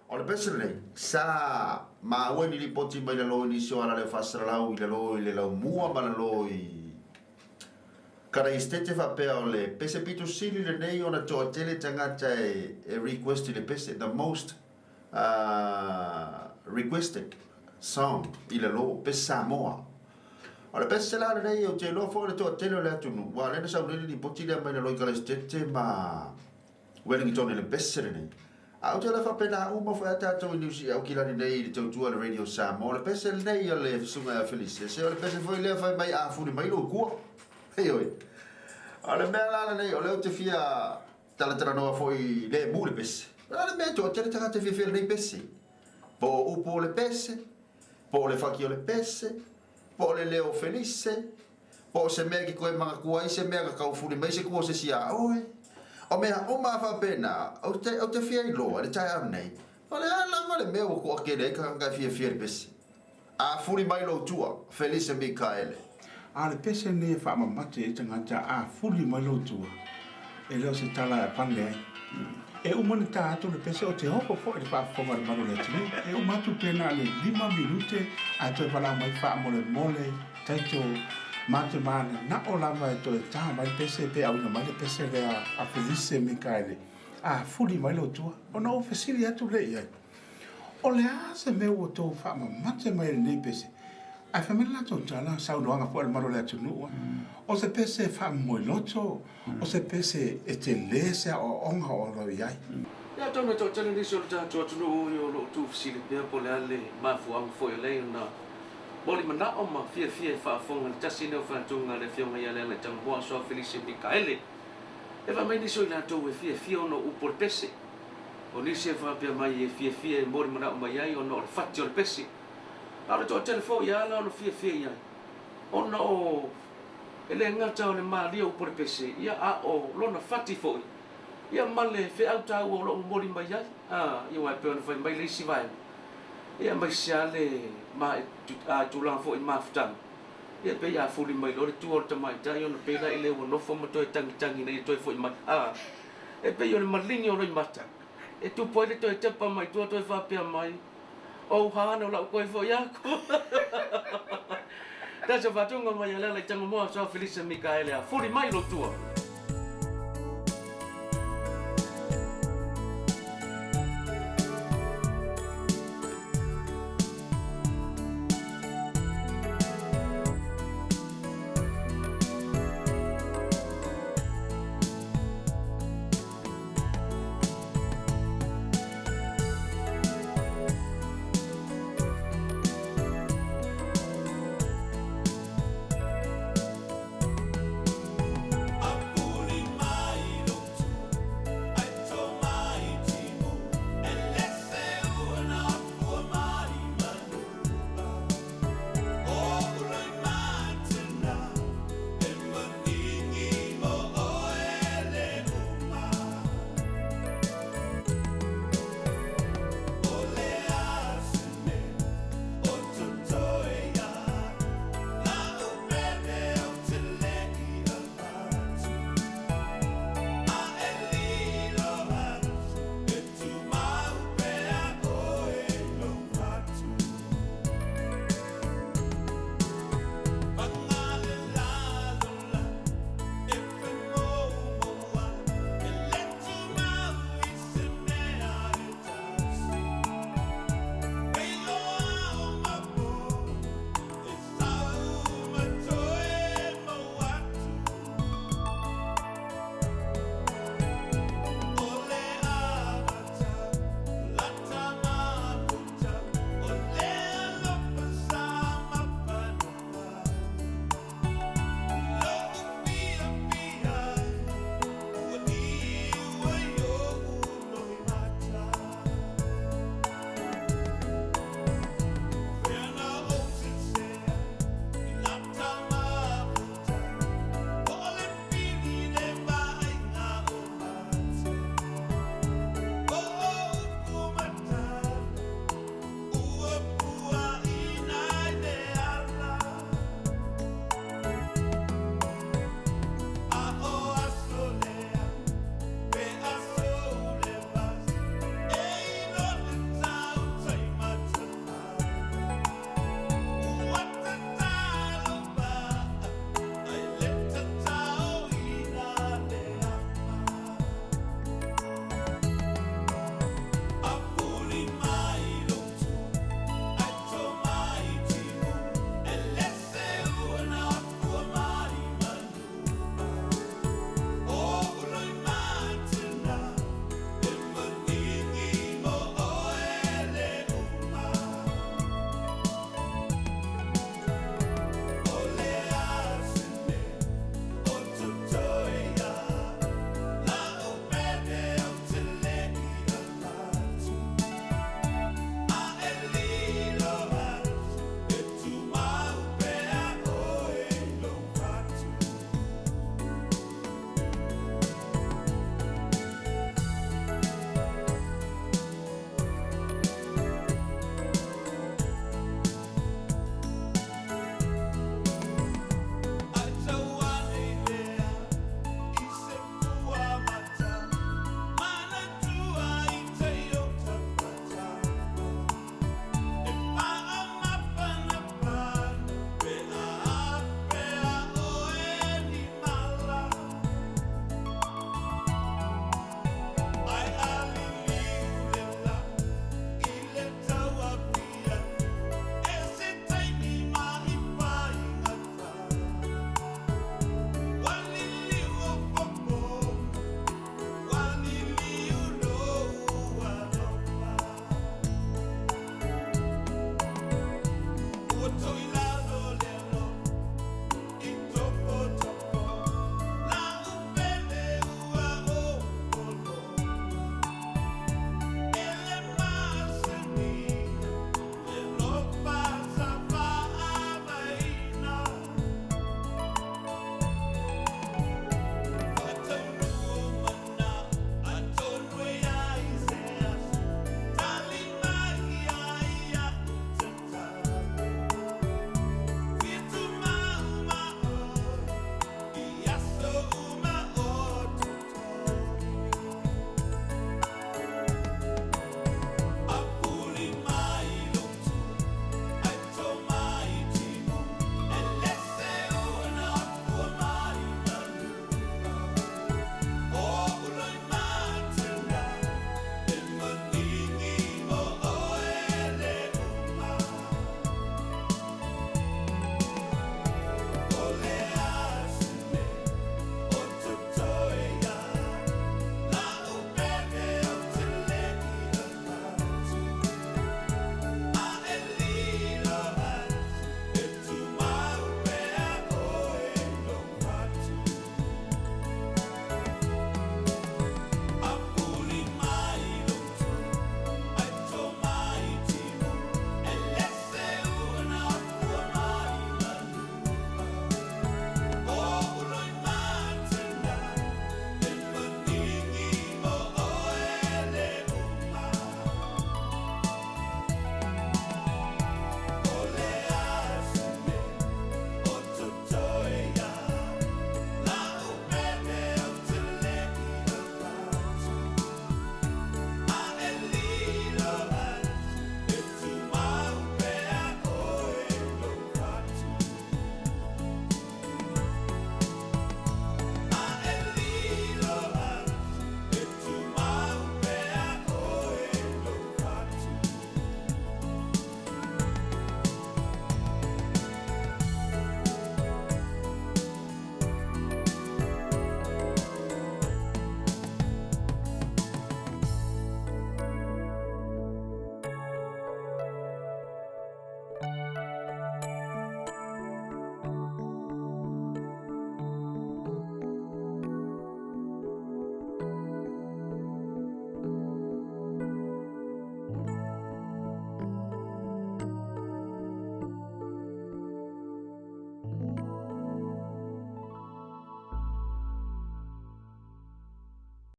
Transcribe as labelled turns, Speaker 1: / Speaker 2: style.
Speaker 1: O le pese nei, sa ma ue ni li poti mai le loi ni sio ala le fasara lau i le loi le lau mua ma le loi. Kara i stete fa pea o le pese pitu sili le nei o na toa tele tangata e requesti le pese, the most requested song i le lo, pese Samoa. O le pese la le nei o te lo fo le toa tele o le atunu, wa le na sa unili ni poti le mai le loi kara i stete ma Wellington le pese le nei. Au te la fa pena uma fa tatou i nusi au kilani nei le tautua le radio Samoa, le pese le nei o le sunga Felise, se o le pese foi le fa mai a Fuli Mai lo kua. Hei oi. O le mea lana nei, o leo te fia talatara noa foi le mu le pese. O le mea to te tanga te fia fia nei pese. Po o upo le pese, po o le faki o le pese, po o le leo Felise, po o se mea ki koe mga kua i se mea ka kau Fuli Mai se kua se sia oe. O mea o maa fa pena, o te fia i loa, le tai am nei. O le ala le mea o kua kere ka fia fia le pese. A Fuli Mai lo tua, Felise Mikaele.
Speaker 2: A le pese ne fa mamate e tangata a Fuli Mai lo tua. E leo se tala e pane ai. E umani ta atu le pese o te hoko fo e fa fonga le maro le tini. E umatu pena le 5 minute a te wala mai fa mole mole taito mate mana na o lava e to e taha mai pese pe au na mai le pese le a Felise Mikaele. A Fuli Mai lo tua. O na o fesili atu le iai. O le a se meu o tō fa mamate mai le nei pese. Ai fa mela to tala sa no anga fo le maro le tunu. O se pese fa mo loto, o se pese e te lese o onga o lo iai.
Speaker 3: Ya tona to tala ni so ta to tunu yo lo tu fisili pe po le ale ma fu am fo le na. Boli mana o ma fia fa fonga tasi no fa tunga le fionga ya le Lealaitagomoa Sila Felise Mikaele. E va mai ni so na to we fia no u por pese. O ni se fa pe mai e fia boli mana o mai ai o no fatti o pese. Ala to telefo ya la no fia ya. O no ele ngata o le mali o por pese ya a o lona fati foi. Ya male fe auta o lo mori mai ya. Ya wa pe on foi mai le si vai. Ya mai siale mai tu la foi maftan. Ya pe ya Fuli Mai lo tu o mai ta yo no pe la ile o no fo mo to tangi nei to foi mai. E pe yo le malingi o lo mata. E tu poi to te pa mai to fa pe mai. O hana la koe fo ya ko. Da se fatunga mai Lealaitagomoa Sila Felise Mikaele a Fuli Mai lo tua.